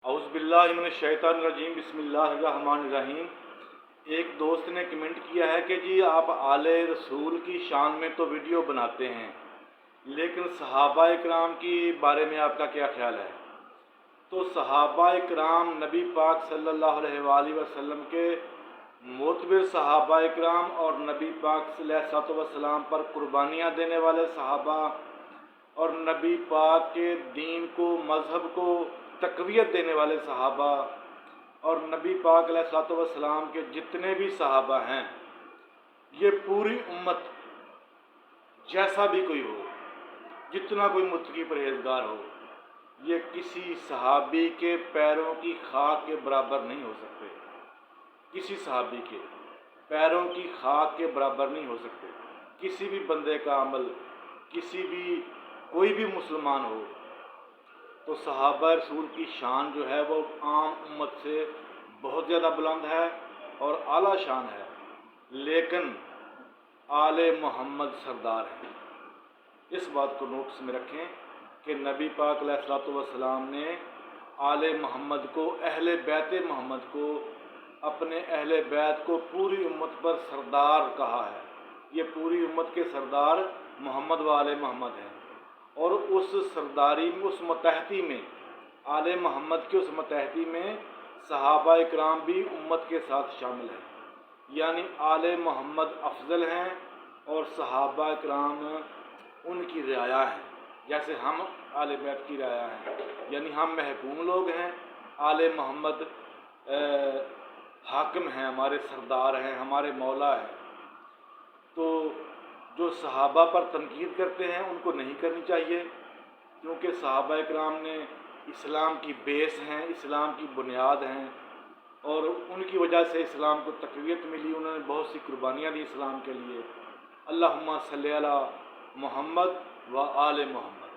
اعوذ باللہ من الشیطان الرجیم بسم اللہ الرحمن الرحیم۔ ایک دوست نے کمنٹ کیا ہے کہ جی آپ آل رسول کی شان میں تو ویڈیو بناتے ہیں لیکن صحابہ اکرام کی بارے میں آپ کا کیا خیال ہے؟ تو صحابہ اکرام نبی پاک صلی اللہ علیہ وآلہ وسلم کے معتبر صحابہ اکرام اور نبی پاک صلی اللہ علیہ وسلم پر قربانیاں دینے والے صحابہ اور نبی پاک کے دین کو مذہب کو تقویت دینے والے صحابہ اور نبی پاک علیہ الصلوۃ والسلام کے جتنے بھی صحابہ ہیں، یہ پوری امت جیسا بھی کوئی ہو، جتنا کوئی متقی پرہیزگار ہو، یہ کسی صحابی کے پیروں کی خاک کے برابر نہیں ہو سکتے۔ کسی صحابی کے پیروں کی خاک کے برابر نہیں ہو سکتے۔ کسی بھی بندے کا عمل، کوئی بھی مسلمان ہو، تو صحابہ رسول کی شان جو ہے وہ عام امت سے بہت زیادہ بلند ہے اور اعلیٰ شان ہے، لیکن آل محمد سردار ہیں۔ اس بات کو نوٹس میں رکھیں کہ نبی پاک علیہ الصلوۃ والسلام نے آل محمد کو، اہل بیت محمد کو، اپنے اہل بیت کو پوری امت پر سردار کہا ہے۔ یہ پوری امت کے سردار محمد و آل محمد ہیں، اور اس سرداری میں، اس متحدی میں، آل محمد کے اس متحدی میں صحابہ اکرام بھی امت کے ساتھ شامل ہیں، یعنی آل محمد افضل ہیں اور صحابہ اکرام ان کی رعایا ہیں، جیسے ہم آل بیت کی رعایا ہیں، یعنی ہم محکوم لوگ ہیں، آل محمد حاکم ہیں، ہمارے سردار ہیں، ہمارے مولا ہیں۔ تو جو صحابہ پر تنقید کرتے ہیں ان کو نہیں کرنی چاہیے، کیونکہ صحابہ اکرام نے اسلام کی بیس ہیں، اسلام کی بنیاد ہیں، اور ان کی وجہ سے اسلام کو تقویت ملی۔ انہوں نے بہت سی قربانیاں دی اسلام کے لیے۔ اللہم صلی علی محمد و آل محمد۔